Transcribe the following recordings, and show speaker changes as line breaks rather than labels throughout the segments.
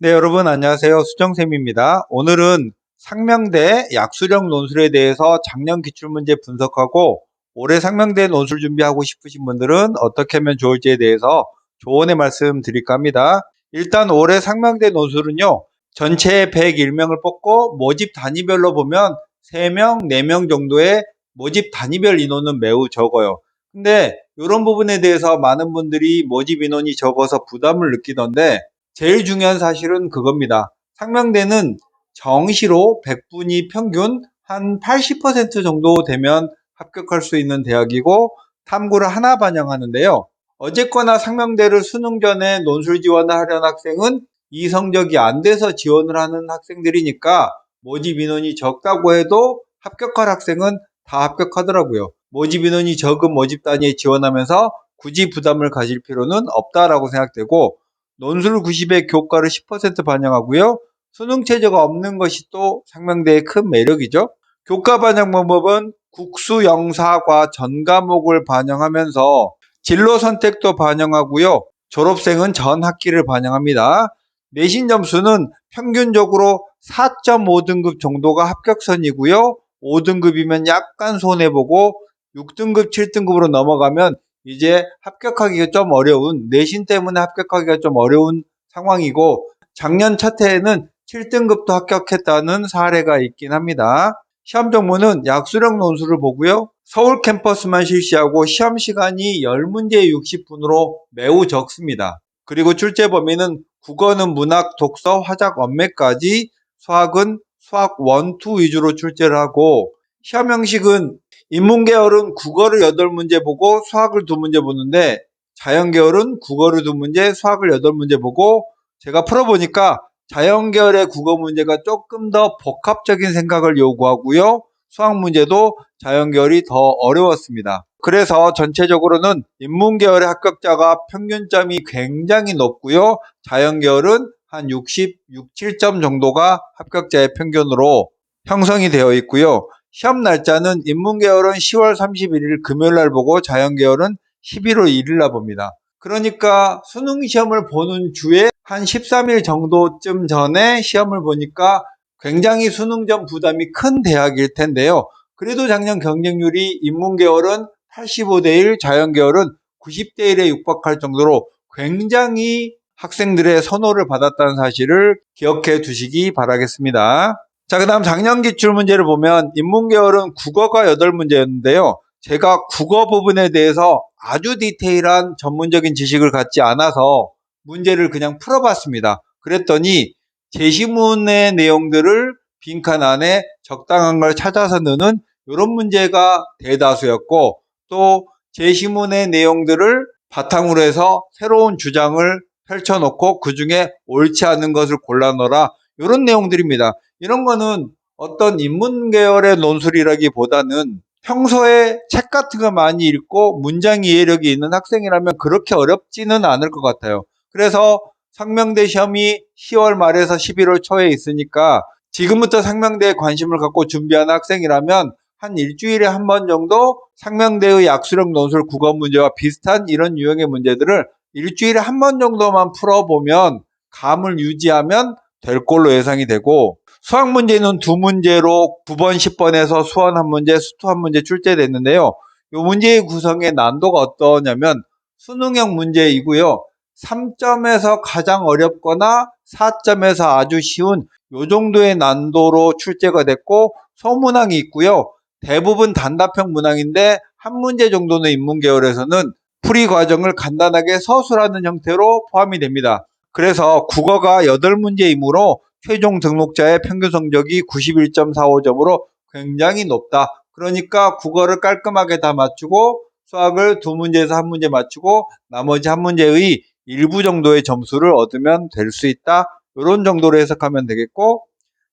네, 여러분 안녕하세요. 수정쌤입니다. 오늘은 상명대 약수령 논술에 대해서 작년 기출문제 분석하고 올해 상명대 논술 준비하고 싶으신 분들은 어떻게 하면 좋을지에 대해서 조언의 말씀 드릴까 합니다. 일단 올해 상명대 논술은요. 전체 101명을 뽑고 모집 단위별로 보면 3명, 4명 정도의 모집 단위별 인원은 매우 적어요. 근데 이런 부분에 대해서 많은 분들이 모집 인원이 적어서 부담을 느끼던데 제일 중요한 사실은 그겁니다. 상명대는 정시로 100분이 평균 한 80% 정도 되면 합격할 수 있는 대학이고 탐구를 하나 반영하는데요. 어쨌거나 상명대를 수능 전에 논술 지원을 하려는 학생은 이 성적이 안 돼서 지원을 하는 학생들이니까 모집 인원이 적다고 해도 합격할 학생은 다 합격하더라고요. 모집 인원이 적은 모집 단위에 지원하면서 굳이 부담을 가질 필요는 없다라고 생각되고 논술 90의 교과를 10% 반영하고요. 수능 체제가 없는 것이 또 상명대의 큰 매력이죠. 교과 반영 방법은 국수, 영사과 전 과목을 반영하면서 진로 선택도 반영하고요. 졸업생은 전 학기를 반영합니다. 내신 점수는 평균적으로 4.5등급 정도가 합격선이고요. 5등급이면 약간 손해보고 6등급, 7등급으로 넘어가면 이제 합격하기가 좀 어려운, 내신 때문에 합격하기가 좀 어려운 상황이고 작년 첫 해에는 7등급도 합격했다는 사례가 있긴 합니다. 시험 정보는 약수령 논술을 보고요. 서울 캠퍼스만 실시하고 시험 시간이 10문제 60분으로 매우 적습니다. 그리고 출제 범위는 국어는 문학, 독서, 화작, 언매까지, 수학은 수학 1, 2 위주로 출제를 하고 시험 형식은 인문계열은 국어를 8문제 보고 수학을 2문제 보는데 자연계열은 국어를 2문제, 수학을 8문제 보고 제가 풀어보니까 자연계열의 국어 문제가 조금 더 복합적인 생각을 요구하고요. 수학 문제도 자연계열이 더 어려웠습니다. 그래서 전체적으로는 인문계열의 합격자가 평균점이 굉장히 높고요. 자연계열은 한 60, 7점 정도가 합격자의 평균으로 형성이 되어 있고요. 시험 날짜는 인문계열은 10월 31일 금요일날 보고 자연계열은 11월 1일날 봅니다. 그러니까 수능 시험을 보는 주에 한 13일 정도쯤 전에 시험을 보니까 굉장히 수능 전 부담이 큰 대학일 텐데요. 그래도 작년 경쟁률이 인문계열은 85대 1, 자연계열은 90대 1에 육박할 정도로 굉장히 학생들의 선호를 받았다는 사실을 기억해 두시기 바라겠습니다. 자, 그 다음 작년 기출 문제를 보면 인문계열은 국어가 8문제였는데요. 제가 국어 부분에 대해서 아주 디테일한 전문적인 지식을 갖지 않아서 문제를 그냥 풀어봤습니다. 그랬더니 제시문의 내용들을 빈칸 안에 적당한 걸 찾아서 넣는 이런 문제가 대다수였고 또 제시문의 내용들을 바탕으로 해서 새로운 주장을 펼쳐놓고 그 중에 옳지 않은 것을 골라넣어라 이런 내용들입니다. 이런 거는 어떤 인문계열의 논술이라기보다는 평소에 책 같은 거 많이 읽고 문장 이해력이 있는 학생이라면 그렇게 어렵지는 않을 것 같아요. 그래서 상명대 시험이 10월 말에서 11월 초에 있으니까 지금부터 상명대에 관심을 갖고 준비하는 학생이라면 한 일주일에 한 번 정도 상명대의 약수령 논술 국어 문제와 비슷한 이런 유형의 문제들을 일주일에 한 번 정도만 풀어보면 감을 유지하면 될 걸로 예상이 되고 수학 문제는 2문제로 9번, 10번에서 수원 1문제, 수투 1문제 출제됐는데요. 이 문제의 구성의 난도가 어떠냐면 수능형 문제이고요. 3점에서 가장 어렵거나 4점에서 아주 쉬운 이 정도의 난도로 출제가 됐고 소문항이 있고요. 대부분 단답형 문항인데 한 문제 정도는 인문계열에서는 풀이 과정을 간단하게 서술하는 형태로 포함이 됩니다. 그래서 국어가 8문제이므로 최종 등록자의 평균 성적이 91.45점으로 굉장히 높다. 그러니까 국어를 깔끔하게 다 맞추고 수학을 2문제에서 1문제 맞추고 나머지 1문제의 일부 정도의 점수를 얻으면 될 수 있다. 이런 정도로 해석하면 되겠고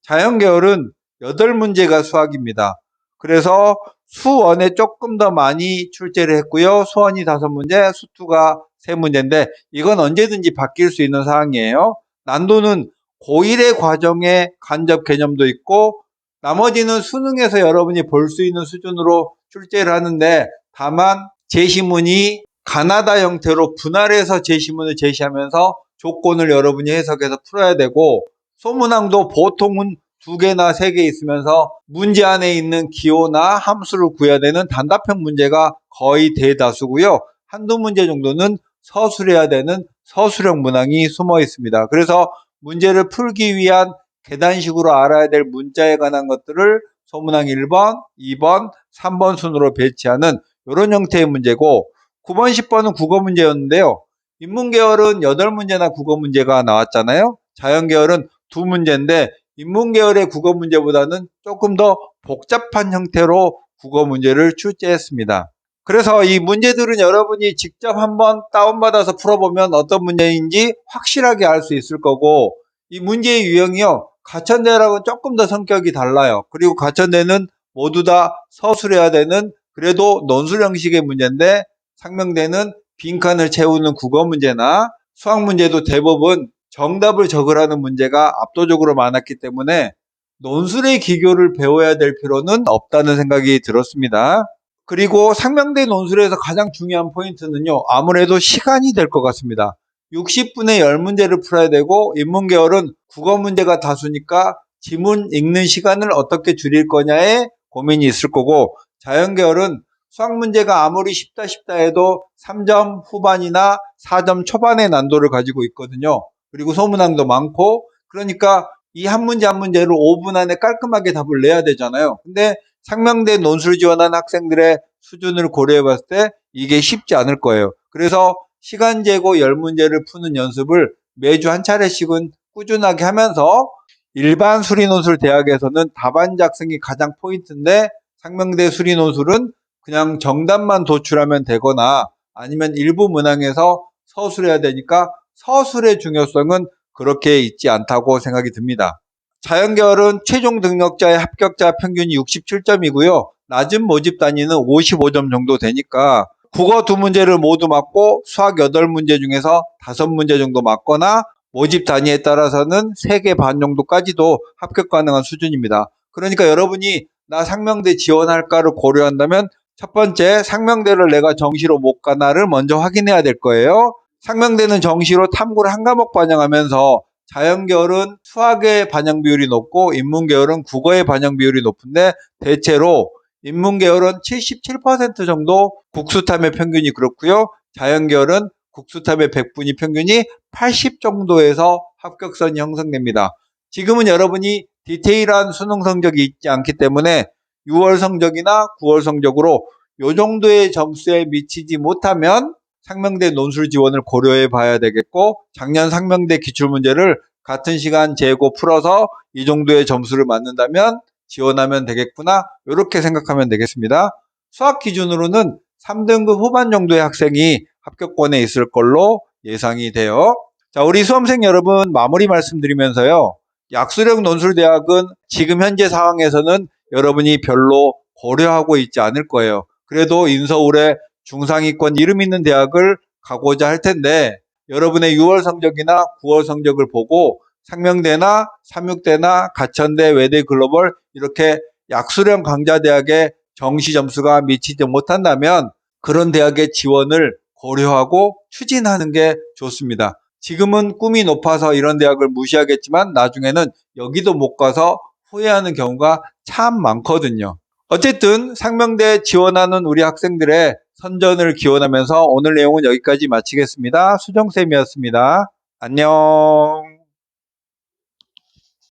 자연계열은 8문제가 수학입니다. 그래서 수원에 조금 더 많이 출제를 했고요. 수원이 5문제, 수투가 3문제인데 이건 언제든지 바뀔 수 있는 사항이에요. 난도는 고1의 과정에 간접 개념도 있고 나머지는 수능에서 여러분이 볼 수 있는 수준으로 출제를 하는데 다만 제시문이 가나다 형태로 분할해서 제시문을 제시하면서 조건을 여러분이 해석해서 풀어야 되고, 소문항도 보통은 2개나 3개 있으면서 문제 안에 있는 기호나 함수를 구해야 되는 단답형 문제가 거의 대다수고요. 한두 문제 정도는 서술해야 되는 서술형 문항이 숨어 있습니다. 그래서 문제를 풀기 위한 계단식으로 알아야 될 문자에 관한 것들을 소문항 1번, 2번, 3번 순으로 배치하는 이런 형태의 문제고, 9번, 10번은 국어 문제였는데요. 인문계열은 8문제나 국어 문제가 나왔잖아요. 자연계열은 2문제인데 인문계열의 국어 문제보다는 조금 더 복잡한 형태로 국어 문제를 출제했습니다. 그래서 이 문제들은 여러분이 직접 한번 다운받아서 풀어보면 어떤 문제인지 확실하게 알 수 있을 거고, 이 문제의 유형이요, 가천대랑은 조금 더 성격이 달라요. 그리고 가천대는 모두 다 서술해야 되는 그래도 논술 형식의 문제인데, 상명대는 빈칸을 채우는 국어 문제나 수학 문제도 대부분 정답을 적으라는 문제가 압도적으로 많았기 때문에 논술의 기교를 배워야 될 필요는 없다는 생각이 들었습니다. 그리고 상명대 논술에서 가장 중요한 포인트는요, 아무래도 시간이 될 것 같습니다. 60분에 10문제를 풀어야 되고, 인문계열은 국어 문제가 다수니까 지문 읽는 시간을 어떻게 줄일 거냐에 고민이 있을 거고, 자연계열은 수학 문제가 아무리 쉽다 해도 3점 후반이나 4점 초반의 난도를 가지고 있거든요. 그리고 소문항도 많고, 그러니까 이 한 문제 한 문제를 5분 안에 깔끔하게 답을 내야 되잖아요. 근데 상명대 논술 지원한 학생들의 수준을 고려해 봤을 때 이게 쉽지 않을 거예요. 그래서 시간 재고 10문제를 푸는 연습을 매주 한 차례씩은 꾸준하게 하면서, 일반 수리논술 대학에서는 답안 작성이 가장 포인트인데 상명대 수리논술은 그냥 정답만 도출하면 되거나 아니면 일부 문항에서 서술해야 되니까 서술의 중요성은 그렇게 있지 않다고 생각이 듭니다. 자연계열은 최종 등록자의 합격자 평균이 67점이고요. 낮은 모집 단위는 55점 정도 되니까 국어 2문제를 모두 맞고 수학 8문제 중에서 5문제 정도 맞거나 모집 단위에 따라서는 3개 반 정도까지도 합격 가능한 수준입니다. 그러니까 여러분이 나 상명대 지원할까를 고려한다면 첫 번째, 상명대를 내가 정시로 못 가나를 먼저 확인해야 될 거예요. 상명대는 정시로 탐구를 한 과목 반영하면서 자연계열은 수학의 반영 비율이 높고 인문계열은 국어의 반영 비율이 높은데, 대체로 인문계열은 77% 정도 국수탐의 평균이 그렇고요. 자연계열은 국수탐의 100분위 평균이 80 정도에서 합격선이 형성됩니다. 지금은 여러분이 디테일한 수능 성적이 있지 않기 때문에 6월 성적이나 9월 성적으로 이 정도의 점수에 미치지 못하면 상명대 논술 지원을 고려해 봐야 되겠고, 작년 상명대 기출문제를 같은 시간 재고 풀어서 이 정도의 점수를 맞는다면 지원하면 되겠구나, 이렇게 생각하면 되겠습니다. 수학 기준으로는 3등급 후반 정도의 학생이 합격권에 있을 걸로 예상이 돼요. 자, 우리 수험생 여러분, 마무리 말씀드리면서요, 약수령 논술대학은 지금 현재 상황에서는 여러분이 별로 고려하고 있지 않을 거예요. 그래도 인서울에 중상위권 이름 있는 대학을 가고자 할 텐데, 여러분의 6월 성적이나 9월 성적을 보고 상명대나 삼육대나 가천대, 외대 글로벌 이렇게 약수령 강자대학의 정시 점수가 미치지 못한다면 그런 대학의 지원을 고려하고 추진하는 게 좋습니다. 지금은 꿈이 높아서 이런 대학을 무시하겠지만 나중에는 여기도 못 가서 후회하는 경우가 참 많거든요. 어쨌든 상명대 지원하는 우리 학생들의 선전을 기원하면서 오늘 내용은 여기까지 마치겠습니다. 수정쌤이었습니다. 안녕.